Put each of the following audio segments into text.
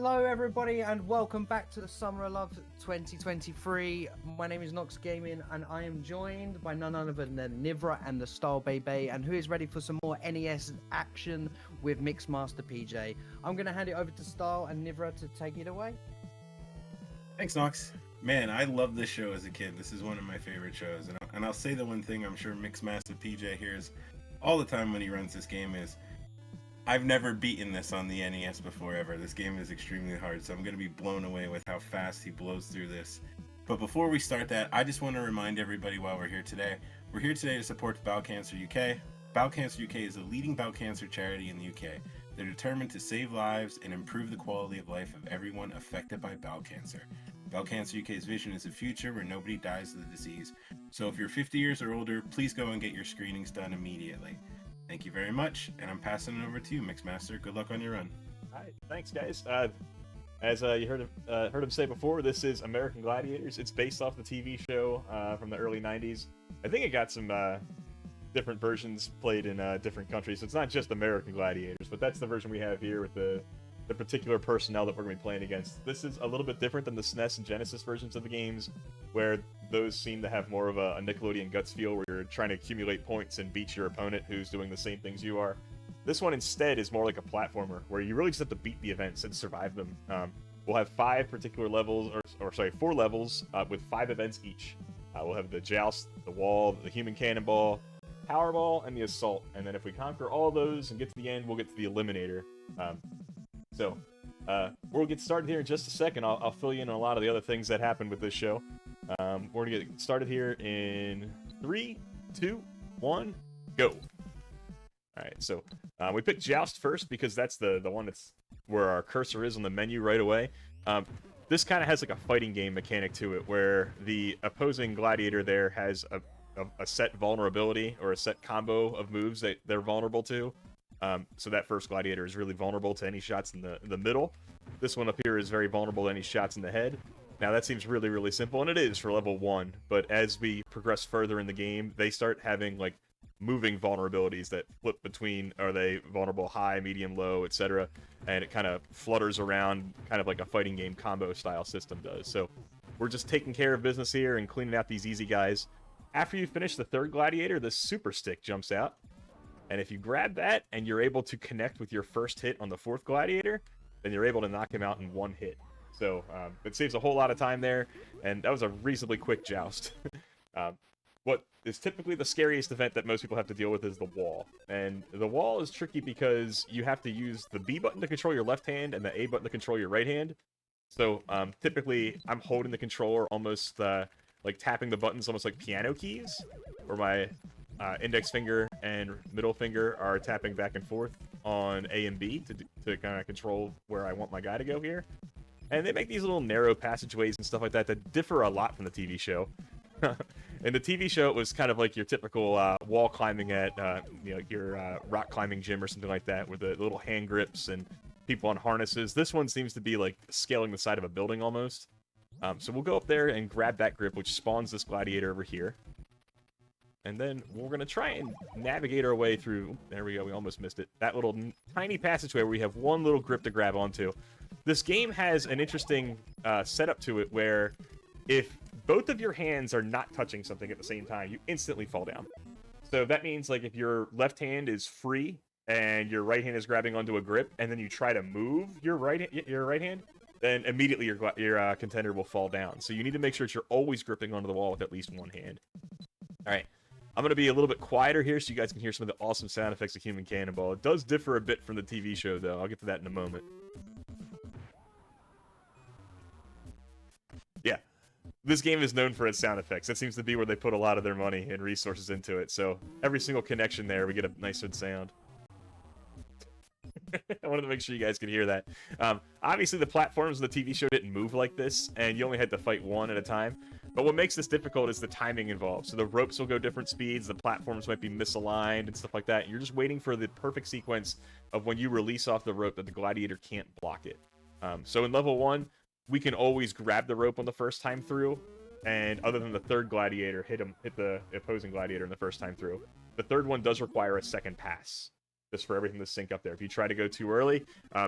Hello, everybody, and welcome back to the Summer of Love 2023. My name is Nox Gaming, and I am joined by none other than Nivra and the Style Baby, and who is ready for some more NES action with MixMastaPJ. I'm going to hand it over to Style and Nivra to take it away. Thanks, Nox. Man, I loved this show as a kid. This is one of my favorite shows, and I'll say the one thing I'm sure MixMastaPJ hears all the time when he runs this game is, I've never beaten this on the NES before ever. This game is extremely hard, so I'm going to be blown away with how fast he blows through this. But before we start that, I just want to remind everybody why we're here today. We're here today to support Bowel Cancer UK. Bowel Cancer UK is a leading bowel cancer charity in the UK. They're determined to save lives and improve the quality of life of everyone affected by bowel cancer. Bowel Cancer UK's vision is a future where nobody dies of the disease. So if you're 50 years or older, please go and get your screenings done immediately. Thank you very much, and I'm passing it over to you, Mixmaster. Good luck on your run. All right, thanks, guys. As you heard him say before, this is American Gladiators. It's based off the TV show from the early 90s. I think it got some different versions played in different countries, so it's not just American Gladiators, but that's the version we have here with the particular personnel that we're going to be playing against. This is a little bit different than the SNES and Genesis versions of the games, where those seem to have more of a Nickelodeon Guts feel, where you're trying to accumulate points and beat your opponent who's doing the same things you are. This one instead is more like a platformer, where you really just have to beat the events and survive them. We'll have 5 particular levels, or 4 levels with 5 events each. We'll have the Joust, the Wall, the Human Cannonball, Powerball, and the Assault. And then if we conquer all those and get to the end, we'll get to the Eliminator. So we'll get started here in just a second. I'll fill you in on a lot of the other things that happened with this show. We're going to get started here in 3, 2, 1, go. Alright, so we picked Joust first because that's the one that's where our cursor is on the menu right away. This kind of has like a fighting game mechanic to it, where the opposing gladiator there has a set vulnerability, or a set combo of moves that they're vulnerable to. So that first gladiator is really vulnerable to any shots in the middle. This one up here is very vulnerable to any shots in the head. Now that seems really, really simple, and it is for level 1, but as we progress further in the game, they start having like moving vulnerabilities that flip between, are they vulnerable high, medium, low, etc., and it kind of flutters around, kind of like a fighting game combo style system does. So we're just taking care of business here and cleaning out these easy guys. After you finish the third gladiator, the super stick jumps out. And if you grab that and you're able to connect with your first hit on the fourth gladiator, then you're able to knock him out in one hit. So it saves a whole lot of time there, and that was a reasonably quick joust. What is typically the scariest event that most people have to deal with is the wall. And the wall is tricky because you have to use the B button to control your left hand and the A button to control your right hand. So typically I'm holding the controller almost like tapping the buttons almost like piano keys, where my index finger and middle finger are tapping back and forth on A and B to kind of control where I want my guy to go here. And they make these little narrow passageways and stuff like that that differ a lot from the TV show. In the TV show, it was kind of like your typical wall climbing at your rock climbing gym or something like that, with the little hand grips and people on harnesses. This one seems to be like scaling the side of a building almost. So we'll go up there and grab that grip, which spawns this gladiator over here. And then we're going to try and navigate our way through, there we go, we almost missed it, that little tiny passageway where we have one little grip to grab onto. This game has an interesting setup to it, where if both of your hands are not touching something at the same time, you instantly fall down. So that means, like, if your left hand is free and your right hand is grabbing onto a grip, and then you try to move your right hand, then immediately your contender will fall down. So you need to make sure that you're always gripping onto the wall with at least one hand. All right. I'm going to be a little bit quieter here so you guys can hear some of the awesome sound effects of Human Cannonball. It does differ a bit from the TV show, though. I'll get to that in a moment. Yeah. This game is known for its sound effects. That seems to be where they put a lot of their money and resources into it. So every single connection there, we get a nice good sound. I wanted to make sure you guys could hear that. Obviously, the platforms of the TV show didn't move like this, and you only had to fight one at a time. But what makes this difficult is the timing involved. So the ropes will go different speeds, the platforms might be misaligned and stuff like that. You're just waiting for the perfect sequence of when you release off the rope that the gladiator can't block it. So in level 1, we can always grab the rope on the first time through, and other than the third gladiator, hit the opposing gladiator in the first time through. The third one does require a second pass. just for everything to sync up there. If you try to go too early,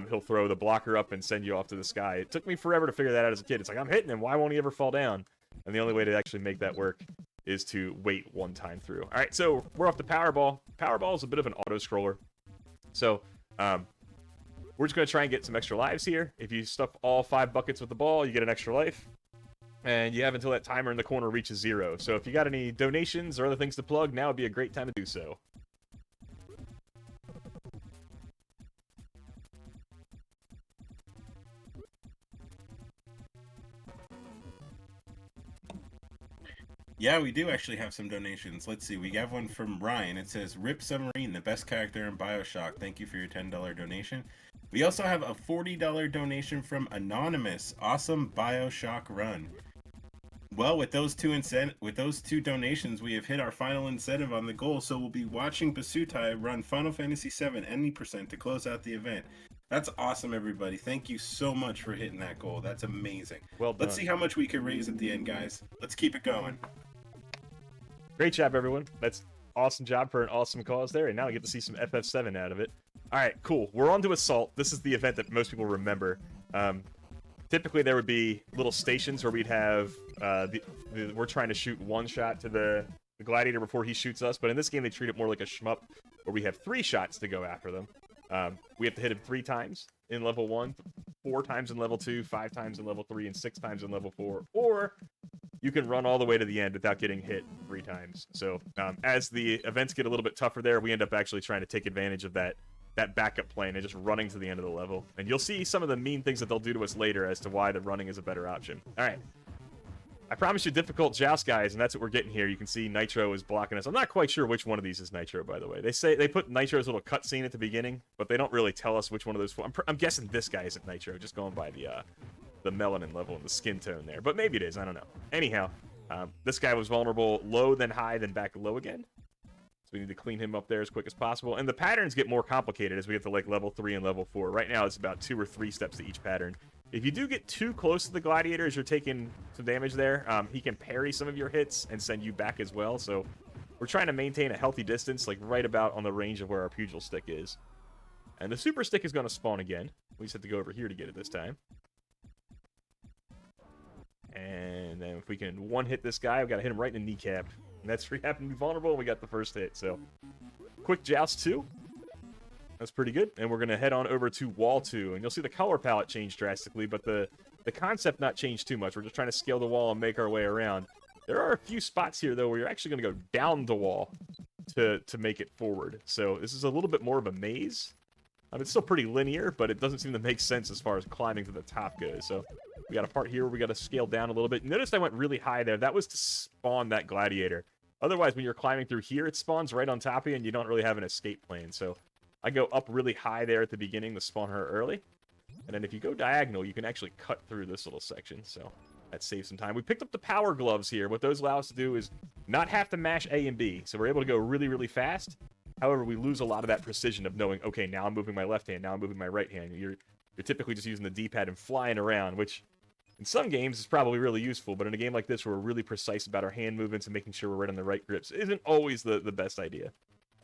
he'll throw the blocker up and send you off to the sky. It took me forever to figure that out as a kid. It's like, I'm hitting him. Why won't he ever fall down? And the only way to actually make that work is to wait one time through. All right, so we're off the Powerball. Powerball is a bit of an auto-scroller. So we're just going to try and get some extra lives here. If you stuff all 5 buckets with the ball, you get an extra life. And you have until that timer in the corner reaches 0. So if you got any donations or other things to plug, now would be a great time to do so. Yeah, we do actually have some donations. Let's see. We have one from Ryan. It says, Rip Submarine, the best character in BioShock. Thank you for your $10 donation. We also have a $40 donation from Anonymous. Awesome BioShock run. Well, with those two donations, we have hit our final incentive on the goal, so we'll be watching Basutai run Final Fantasy VII any% to close out the event. That's awesome, everybody. Thank you so much for hitting that goal. That's amazing. Well done. Let's see how much we can raise at the end, guys. Let's keep it going. Great job, everyone. That's awesome job for an awesome cause there, and now I get to see some FF7 out of it. All right, cool. We're on to Assault. This is the event that most people remember. Typically, there would be little stations where we'd have we're trying to shoot one shot to the Gladiator before he shoots us, but in this game, they treat it more like a shmup, where we have 3 shots to go after them. We have to hit him 3 times in level 1, 4 times in level 2, 5 times in level 3, and 6 times in level 4, or you can run all the way to the end without getting hit 3 times. So as the events get a little bit tougher there, we end up actually trying to take advantage of that backup plan and just running to the end of the level. And you'll see some of the mean things that they'll do to us later as to why the running is a better option. All right. I promised you difficult joust, guys, and that's what we're getting here. You can see Nitro is blocking us. I'm not quite sure which one of these is Nitro, by the way. They put Nitro's little cutscene at the beginning, but they don't really tell us which one of those 4. I'm guessing this guy isn't Nitro, just going by the melanin level and the skin tone there. But maybe it is. I don't know. Anyhow, this guy was vulnerable low, then high, then back low again. So we need to clean him up there as quick as possible. And the patterns get more complicated as we get to like level 3 and level 4. Right now, it's about 2 or 3 steps to each pattern. If you do get too close to the Gladiators, you're taking some damage there. He can parry some of your hits and send you back as well. So we're trying to maintain a healthy distance, like right about on the range of where our Pugil Stick is. And the Super Stick is going to spawn again. We just have to go over here to get it this time. And then if we can one-hit this guy, we've got to hit him right in the kneecap. And that's where he happened to be vulnerable, and we got the first hit. So, quick joust 2. That's pretty good. And we're going to head on over to wall 2. And you'll see the color palette change drastically, but the concept not change too much. We're just trying to scale the wall and make our way around. There are a few spots here, though, where you're actually going to go down the wall to make it forward. So, this is a little bit more of a maze. It's still pretty linear, but it doesn't seem to make sense as far as climbing to the top goes. So, we got a part here where we got to scale down a little bit. Notice I went really high there. That was to spawn that Gladiator. Otherwise, when you're climbing through here, it spawns right on top of you, and you don't really have an escape plan. So I go up really high there at the beginning to spawn her early. And then if you go diagonal, you can actually cut through this little section. So that saves some time. We picked up the power gloves here. What those allow us to do is not have to mash A and B. So we're able to go really, really fast. However, we lose a lot of that precision of knowing, okay, now I'm moving my left hand, now I'm moving my right hand. You're typically just using the D-pad and flying around, which in some games is probably really useful, but in a game like this where we're really precise about our hand movements and making sure we're right on the right grips isn't always the best idea.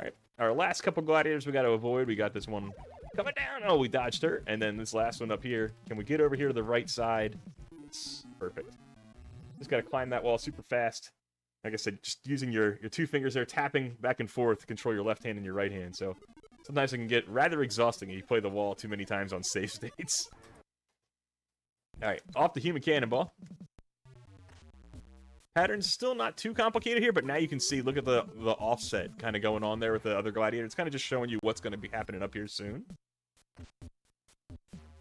All right, our last couple Gladiators we got to avoid. We got this one coming down. Oh, we dodged her. And then this last one up here. Can we get over here to the right side? It's perfect. Just got to climb that wall super fast. Like I said, just using your 2 fingers there, tapping back and forth to control your left hand and your right hand. So sometimes it can get rather exhausting if you play the wall too many times on save states. All right, off the human cannonball. Pattern's still not too complicated here, but now you can see, look at the offset kind of going on there with the other Gladiator. It's kind of just showing you what's going to be happening up here soon.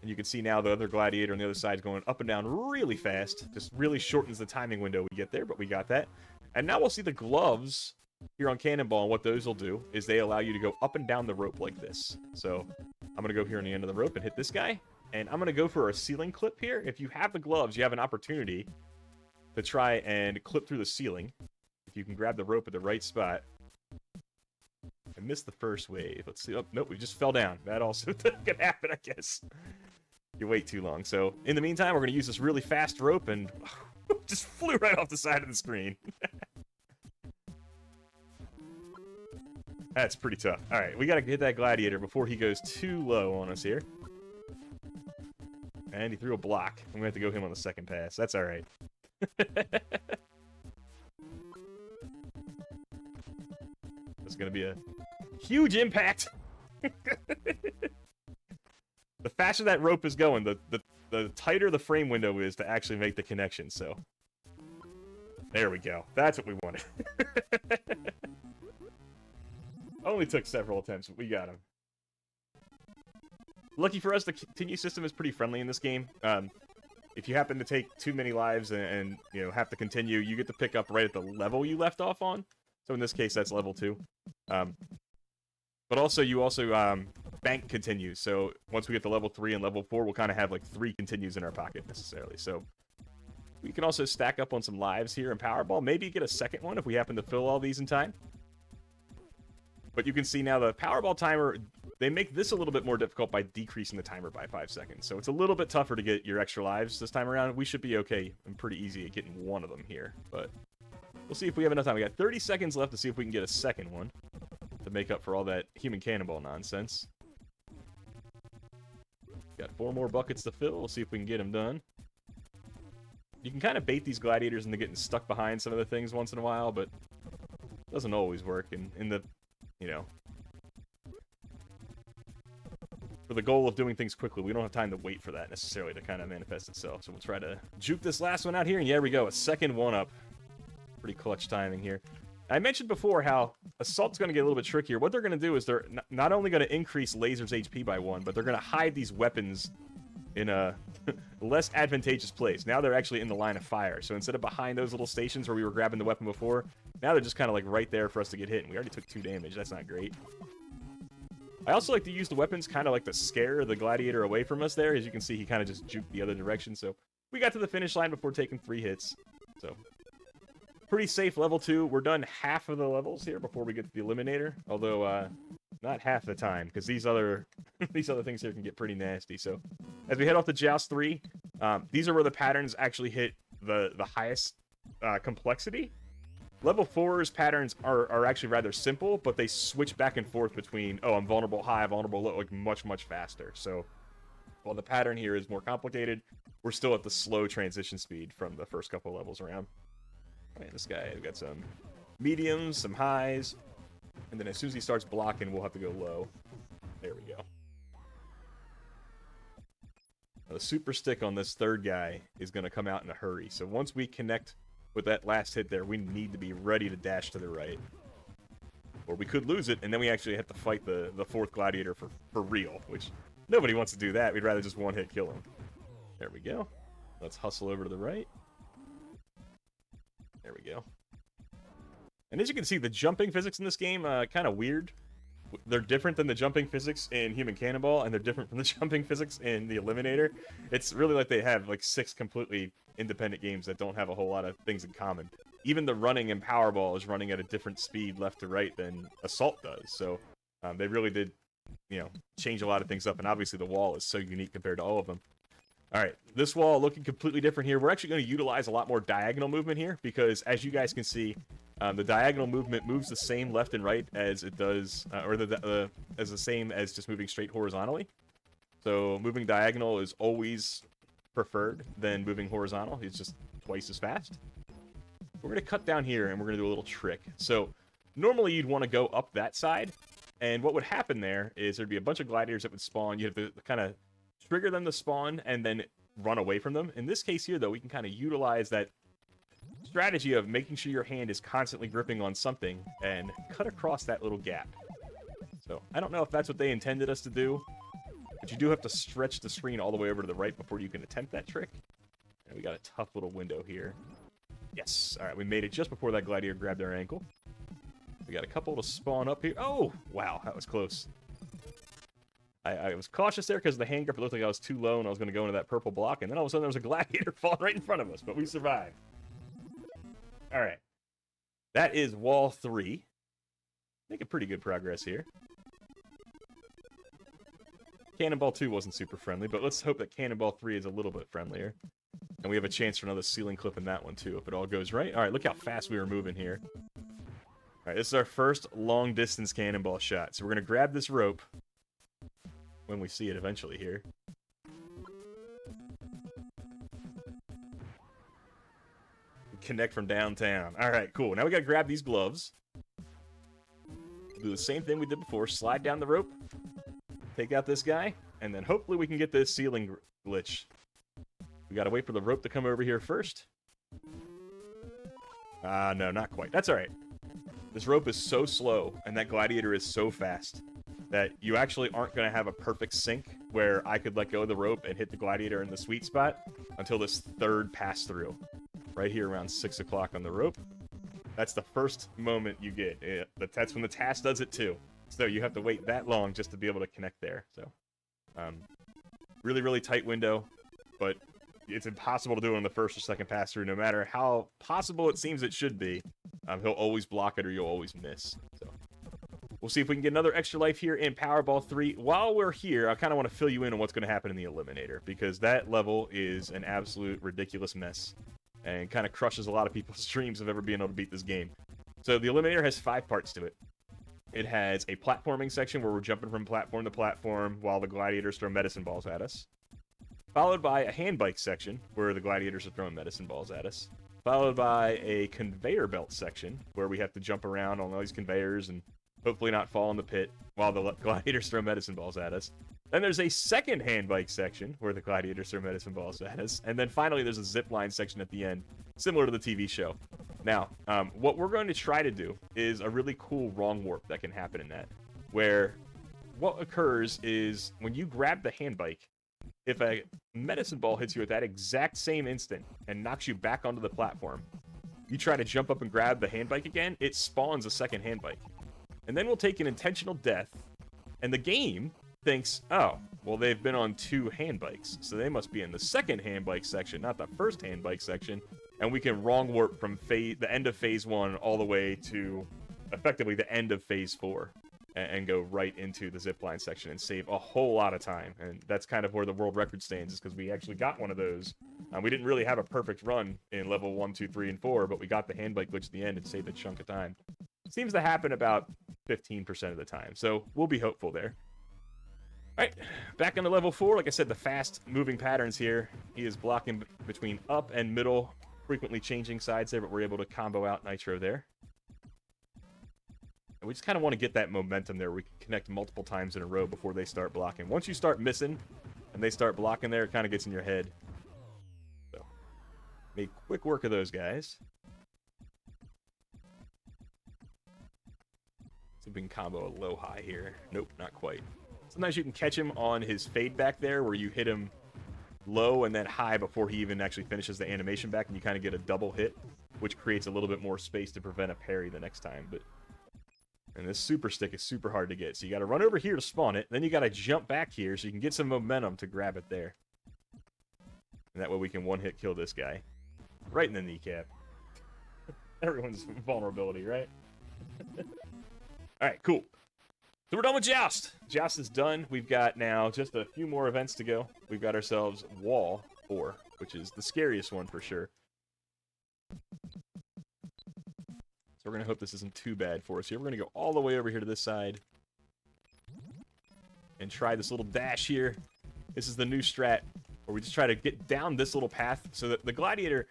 And you can see now the other Gladiator on the other side is going up and down really fast. Just really shortens the timing window we get there, but we got that. And now we'll see the gloves here on Cannonball, and what those will do is they allow you to go up and down the rope like this. So I'm going to go here on the end of the rope and hit this guy. And I'm going to go for a ceiling clip here. If you have the gloves, you have an opportunity to try and clip through the ceiling. If you can grab the rope at the right spot. I missed the first wave. Let's see. Oh, nope, we just fell down. That also could happen, I guess. You wait too long. So in the meantime, we're going to use this really fast rope and just flew right off the side of the screen. That's pretty tough. All right, we got to hit that gladiator before he goes too low on us here. And he threw a block. I'm going to have to go him on the second pass. That's all right. That's going to be a huge impact. The faster that rope is going, the tighter the frame window is to actually make the connection, so. There we go. That's what we wanted. Only took several attempts, but we got him. Lucky for us, the continue system is pretty friendly in this game. If you happen to take too many lives and you know have to continue, you get to pick up right at the level you left off on. So in this case, that's level 2. But also, you bank continues. So once we get to level 3 and level 4, we'll kind of have like 3 continues in our pocket necessarily. So we can also stack up on some lives here in Powerball. Maybe get a second one if we happen to fill all these in time. But you can see now the Powerball timer, they make this a little bit more difficult by decreasing the timer by 5 seconds. So it's a little bit tougher to get your extra lives this time around. We should be okay and pretty easy at getting one of them here. But we'll see if we have enough time. We got 30 seconds left to see if we can get a second one to make up for all that human cannonball nonsense. Got 4 more buckets to fill. We'll see if we can get them done. You can kind of bait these gladiators into getting stuck behind some of the things once in a while, but it doesn't always work. And in the, you know, for the goal of doing things quickly, we don't have time to wait for that necessarily to kind of manifest itself. So we'll try to juke this last one out here, and yeah, we go. A second one up. Pretty clutch timing here. I mentioned before how Assault's going to get a little bit trickier. What they're going to do is they're not only going to increase Laser's HP by 1, but they're going to hide these weapons in a less advantageous place. Now they're actually in the line of fire. So instead of behind those little stations where we were grabbing the weapon before, now they're just kind of like right there for us to get hit. And we already took 2 damage. That's not great. I also like to use the weapons kind of like to scare the gladiator away from us there. As you can see, he kind of just juked the other direction. So we got to the finish line before taking 3 hits. So pretty safe level 2. We're done half of the levels here before we get to the eliminator. Although not half the time, because these other things here can get pretty nasty. So as we head off to Joust 3, these are where the patterns actually hit the highest complexity. Level 4's patterns are actually rather simple, but they switch back and forth between, oh, I'm vulnerable high, vulnerable low, like much, much faster. So while the pattern here is more complicated, we're still at the slow transition speed from the first couple levels around. All right, this guy, we've got some mediums, some highs, and then as soon as he starts blocking, we'll have to go low. There we go. Now, the super stick on this third guy is going to come out in a hurry. So once we connect with that last hit there, we need to be ready to dash to the right. Or we could lose it, and then we actually have to fight the fourth gladiator for real, which nobody wants to do that. We'd rather just one-hit kill him. There we go. Let's hustle over to the right. There we go. And as you can see, the jumping physics in this game, kind of weird. They're different than the jumping physics in Human Cannonball, and they're different from the jumping physics in the Eliminator. It's really like they have like 6 completely independent games that don't have a whole lot of things in common. Even the running in Powerball is running at a different speed left to right than Assault does. So they really did, you know, change a lot of things up. And obviously the wall is so unique compared to all of them. All right, this wall looking completely different here. We're actually going to utilize a lot more diagonal movement here because, as you guys can see, the diagonal movement moves the same left and right as it does, as the same as just moving straight horizontally. So moving diagonal is always preferred than moving horizontal. It's just twice as fast. We're going to cut down here and we're going to do a little trick. So normally you'd want to go up that side, and what would happen there is there'd be a bunch of gladiators that would spawn. You have to kind of trigger them to spawn and then run away from them. In this case here, though, we can kind of utilize that strategy of making sure your hand is constantly gripping on something and cut across that little gap. So I don't know if that's what they intended us to do, but you do have to stretch the screen all the way over to the right before you can attempt that trick. And we got a tough little window here. Yes. All right, we made it just before that gladiator grabbed our ankle. We got a couple to spawn up here. Oh, wow, that was close. I was cautious there because the hand grip, it looked like I was too low and I was going to go into that purple block, and then all of a sudden there was a gladiator falling right in front of us, but we survived. All right. That is wall 3. Making pretty good progress here. Cannonball 2 wasn't super friendly, but let's hope that Cannonball 3 is a little bit friendlier. And we have a chance for another ceiling clip in that one too, if it all goes right. All right, look how fast we were moving here. Alright, this is our first long-distance cannonball shot. So we're going to grab this rope when we see it eventually here. Connect from downtown. Alright, cool. Now we got to grab these gloves. Do the same thing we did before. Slide down the rope. Take out this guy. And then hopefully we can get this ceiling glitch. We got to wait for the rope to come over here first. No, not quite. That's alright. This rope is so slow, and that gladiator is so fast, that you actually aren't going to have a perfect sync where I could let go of the rope and hit the gladiator in the sweet spot until this third pass through. Right here around 6 o'clock on the rope. That's the first moment you get. That's when the task does it too. So you have to wait that long just to be able to connect there. So, really, really tight window, but it's impossible to do it on the first or second pass through, no matter how possible it seems it should be. He'll always block it or you'll always miss. So we'll see if we can get another extra life here in Powerball 3. While we're here, I kind of want to fill you in on what's going to happen in the Eliminator, because that level is an absolute ridiculous mess and kind of crushes a lot of people's dreams of ever being able to beat this game. So the Eliminator has 5 parts to it. It has a platforming section where we're jumping from platform to platform while the gladiators throw medicine balls at us. Followed by a hand bike section, where the gladiators are throwing medicine balls at us. Followed by a conveyor belt section, where we have to jump around on all these conveyors and hopefully not fall in the pit while the gladiators throw medicine balls at us. Then there's a second hand bike section, where the gladiators throw medicine balls at us. And then finally there's a zip line section at the end, similar to the TV show. Now, what we're going to try to do is a really cool wrong warp that can happen in that, where what occurs is when you grab the hand bike, if a medicine ball hits you at that exact same instant and knocks you back onto the platform, you try to jump up and grab the hand bike again, it spawns a second hand bike. And then we'll take an intentional death, and the game thinks, oh, well, they've been on 2 hand bikes, so they must be in the second hand bike section, not the first hand bike section, and we can wrong warp from the end of Phase 1 all the way to, effectively, the end of Phase 4. And go right into the zipline section and save a whole lot of time. And that's kind of where the world record stands, is because we actually got one of those. We didn't really have a perfect run in level 1, 2, 3, and 4, but we got the hand bike glitch at the end and saved a chunk of time. It seems to happen about 15% of the time, so we'll be hopeful there. Alright, back on to level 4. Like I said, the fast moving patterns here. He is blocking between up and middle, frequently changing sides there, but we're able to combo out Nitro there. We just kind of want to get that momentum there. We can connect multiple times in a row before they start blocking. Once you start missing and they start blocking there, it kind of gets in your head. So, make quick work of those guys. See if we can combo a low-high here. Nope, not quite. Sometimes you can catch him on his fade back there, where you hit him low and then high before he even actually finishes the animation back, and you kind of get a double hit, which creates a little bit more space to prevent a parry the next time. And this super stick is super hard to get. So you got to run over here to spawn it. Then you got to jump back here so you can get some momentum to grab it there. And that way we can one-hit kill this guy. Right in the kneecap. Everyone's vulnerability, right? Alright, cool. So we're done with Joust. Joust is done. We've got now just a few more events to go. We've got ourselves Wall 4, which is the scariest one for sure. So we're going to hope this isn't too bad for us here. We're going to go all the way over here to this side and try this little dash here. This is the new strat where we just try to get down this little path so that the gladiator,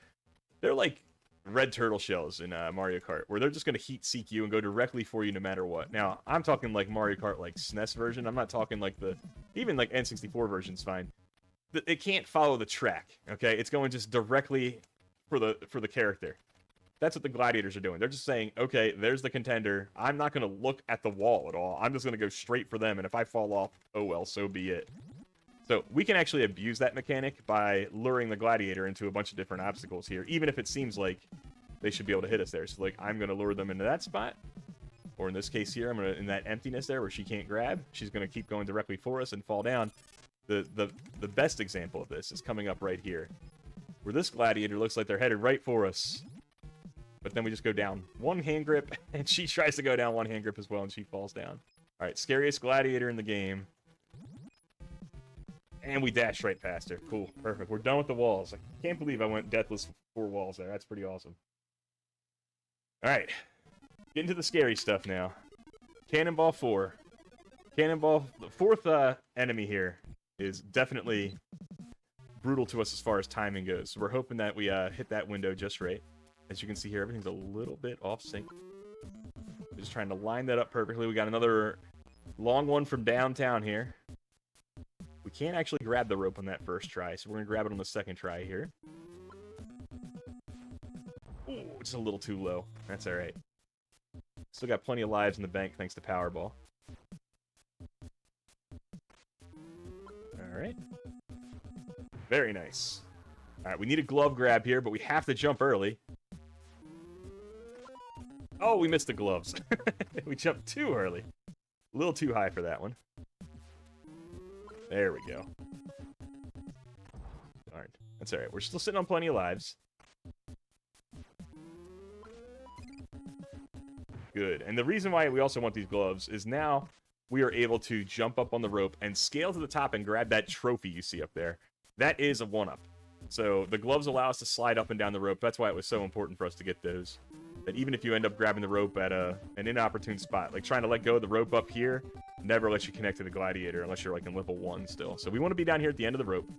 they're like red turtle shells in Mario Kart, where they're just going to heat seek you and go directly for you no matter what. Now, I'm talking like Mario Kart like SNES version. I'm not talking like even like N64 version's fine. It can't follow the track, okay? It's going just directly for the character. That's what the gladiators are doing. They're just saying, okay, there's the contender. I'm not going to look at the wall at all. I'm just going to go straight for them, and if I fall off, oh well, so be it. So we can actually abuse that mechanic by luring the gladiator into a bunch of different obstacles here, even if it seems like they should be able to hit us there. So like, I'm going to lure them into that spot, or in this case here, I'm going to, in that emptiness there where she can't grab, she's going to keep going directly for us and fall down. The best example of this is coming up right here, where this gladiator looks like they're headed right for us. But then we just go down one hand grip, and she tries to go down one hand grip as well, and she falls down. All right, scariest gladiator in the game. And we dash right past her. Cool, perfect. We're done with the walls. I can't believe I went deathless 4 walls there. That's pretty awesome. All right. Getting to the scary stuff now. Cannonball 4. Cannonball, the fourth enemy here is definitely brutal to us as far as timing goes. So we're hoping that we hit that window just right. As you can see here, everything's a little bit off sync. We're just trying to line that up perfectly. We got another long one from downtown here. We can't actually grab the rope on that first try, so we're going to grab it on the second try here. Ooh, just a little too low. That's all right. Still got plenty of lives in the bank thanks to Powerball. All right. Very nice. All right, we need a glove grab here, but we have to jump early. Oh, we missed the gloves. We jumped too early. A little too high for that one. There we go. All right, that's all right. We're still sitting on plenty of lives. Good. And the reason why we also want these gloves is now we are able to jump up on the rope and scale to the top and grab that trophy you see up there. That is a one-up. So the gloves allow us to slide up and down the rope. That's why it was so important for us to get those. That even if you end up grabbing the rope at an inopportune spot, like trying to let go of the rope up here, never lets you connect to the Gladiator unless you're like in level 1 still. So we want to be down here at the end of the rope.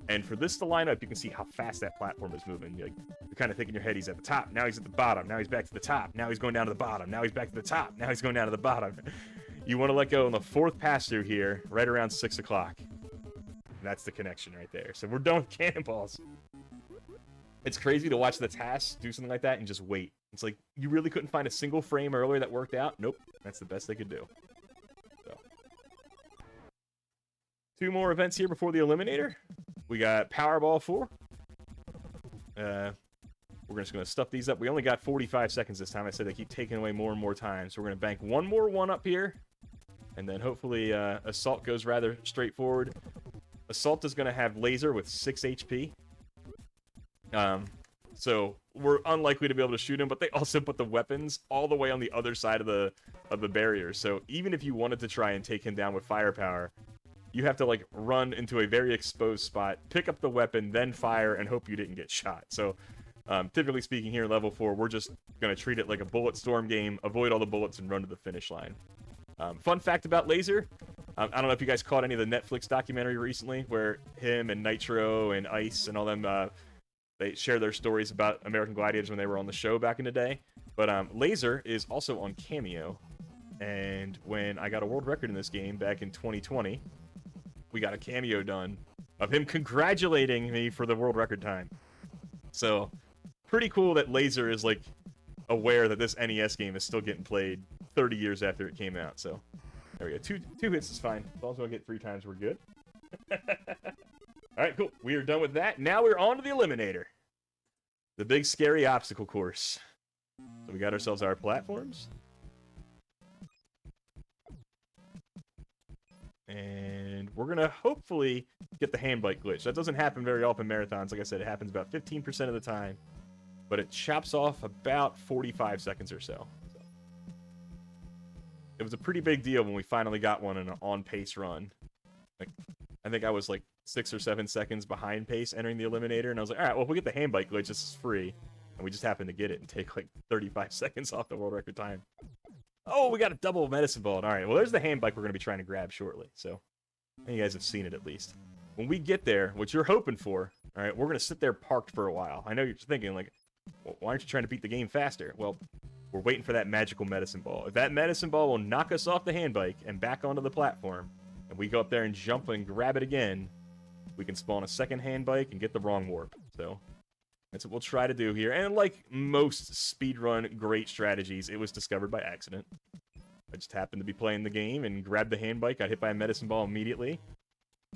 And for this to line up, you can see how fast that platform is moving. You're kind of thinking in your head, he's at the top, now he's at the bottom, now he's back to the top, now he's going down to the bottom, now he's back to the top, now he's going down to the bottom. You want to let go on the fourth pass through here, right around 6 o'clock. That's the connection right there. So we're done with cannonballs. It's crazy to watch the task do something like that and just wait. It's like, you really couldn't find a single frame earlier that worked out? Nope. That's the best they could do. So. 2 more events here before the Eliminator. We got Powerball 4. We're just going to stuff these up. We only got 45 seconds this time. I said they keep taking away more and more time. So we're going to bank one more one up here. And then hopefully Assault goes rather straightforward. Assault is going to have Laser with 6 HP. So we're unlikely to be able to shoot him, but they also put the weapons all the way on the other side of the barrier. So even if you wanted to try and take him down with firepower, you have to like run into a very exposed spot, pick up the weapon, then fire, and hope you didn't get shot. So typically speaking here in level 4, we're just going to treat it like a bullet storm game, avoid all the bullets, and run to the finish line. Fun fact about Laser, I don't know if you guys caught any of the Netflix documentary recently where him and Nitro and Ice and all them, they share their stories about American Gladiators when they were on the show back in the day. But Laser is also on Cameo. And when I got a world record in this game back in 2020, we got a cameo done of him congratulating me for the world record time. So, pretty cool that Laser is, like, aware that this NES game is still getting played 30 years after it came out. So, there we go. Two hits is fine. As long as we don't get 3 times, we're good. Alright, cool. We are done with that. Now we're on to the Eliminator. The big, scary obstacle course. So we got ourselves our platforms. And we're going to hopefully get the hand bike glitch. That doesn't happen very often in marathons. Like I said, it happens about 15% of the time. But it chops off about 45 seconds or so. It was a pretty big deal when we finally got one in an on-pace run. Like, I think I was like 6 or 7 seconds behind pace entering the Eliminator. And I was like, all right, well, if we get the hand bike glitch, this is free. And we just happened to get it and take like 35 seconds off the world record time. Oh, we got a double medicine ball. All right, well, there's the hand bike we're going to be trying to grab shortly. So, you guys have seen it at least. When we get there, what you're hoping for, all right, we're going to sit there parked for a while. I know you're thinking, like, well, why aren't you trying to beat the game faster? Well, we're waiting for that magical medicine ball. If that medicine ball will knock us off the hand bike and back onto the platform, and we go up there and jump and grab it again, we can spawn a second hand bike and get the wrong warp. So, that's what we'll try to do here. And like most speedrun great strategies, it was discovered by accident. I just happened to be playing the game and grabbed the hand bike, got hit by a medicine ball immediately.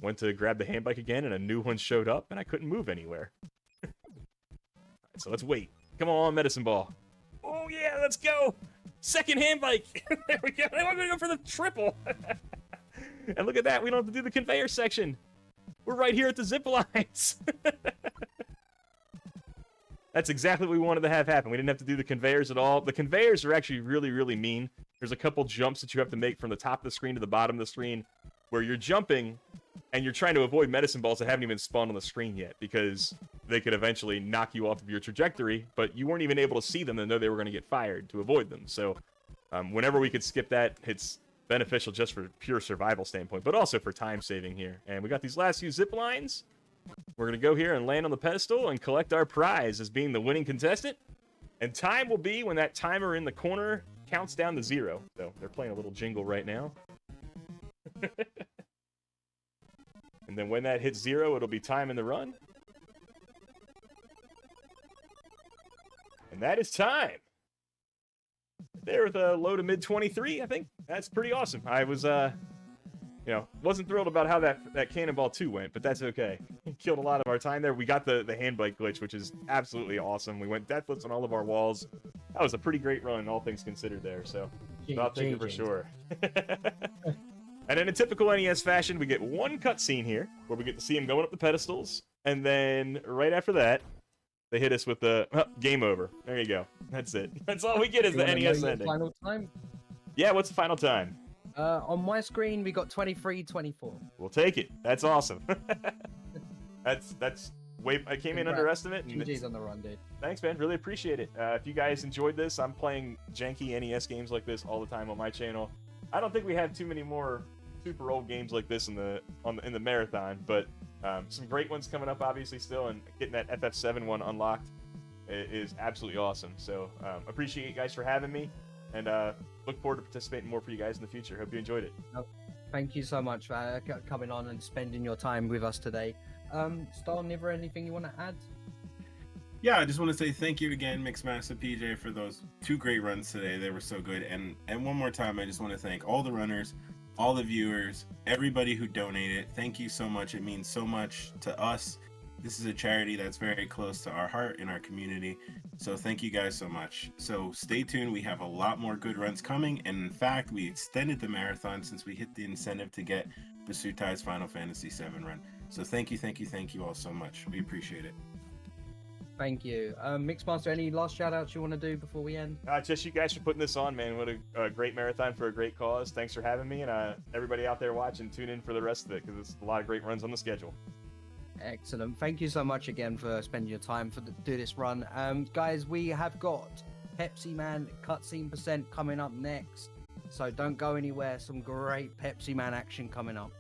Went to grab the hand bike again, and a new one showed up, and I couldn't move anywhere. Right, so let's wait. Come on, medicine ball. Oh yeah, let's go! Second hand bike! There we go. I'm gonna go for the triple! And look at that, we don't have to do the conveyor section. We're right here at the zip lines. That's exactly what we wanted to have happen. We didn't have to do the conveyors at all. The conveyors are actually really, really mean. There's a couple jumps that you have to make from the top of the screen to the bottom of the screen where you're jumping, and you're trying to avoid medicine balls that haven't even spawned on the screen yet, because they could eventually knock you off of your trajectory, but you weren't even able to see them and know they were going to get fired to avoid them. So whenever we could skip that, it's beneficial just for pure survival standpoint, but also for time saving here. And we got these last few zip lines. We're going to go here and land on the pedestal and collect our prize as being the winning contestant. And time will be when that timer in the corner counts down to 0. So they're playing a little jingle right now. And then when that hits 0, it'll be time in the run. And that is time. There with a low to mid 23, I think. That's pretty awesome. I was, wasn't thrilled about how that Cannonball 2 went, but that's okay. Killed a lot of our time there. We got the hand bike glitch, which is absolutely awesome. We went deathless on all of our walls. That was a pretty great run, all things considered there, so I'll take it for sure. And in a typical NES fashion, we get one cutscene here, where we get to see him going up the pedestals, and then right after that, they hit us with the game over. There you go. That's it. That's all we get is the NES ending. Final time? Yeah, what's the final time? On my screen, we got 23:24. We'll take it. That's awesome. that's way. I came in under estimate. GG's on the run, dude. Thanks, man. Really appreciate it. If you guys enjoyed this, I'm playing janky NES games like this all the time on my channel. I don't think we have too many more super old games like this in the marathon, but some great ones coming up, obviously, still, and getting that FF7 one unlocked is absolutely awesome. So appreciate you guys for having me, and look forward to participating more for you guys in the future. Hope you enjoyed it. Thank you so much for coming on and spending your time with us today. Star, Niver, anything you want to add? Yeah, I just want to say thank you again, MixMastaPJ, for those 2 great runs today. They were so good. And one more time, I just want to thank all the runners, all the viewers, everybody who donated. Thank you so much. It means so much to us. This is a charity that's very close to our heart and our community. So thank you guys so much. So stay tuned. We have a lot more good runs coming. And in fact, we extended the marathon since we hit the incentive to get Basutai's Final Fantasy VII run. So thank you all so much. We appreciate it. Thank you. Mixmaster, any last shout outs you want to do before we end? Just you guys for putting this on, man. What a great marathon for a great cause. Thanks for having me, and everybody out there watching, tune in for the rest of it, because it's a lot of great runs on the schedule. Excellent. Thank you so much again for spending your time to do this run. Guys, we have got Pepsi Man cutscene % coming up next, so don't go anywhere. Some great Pepsi Man action coming up.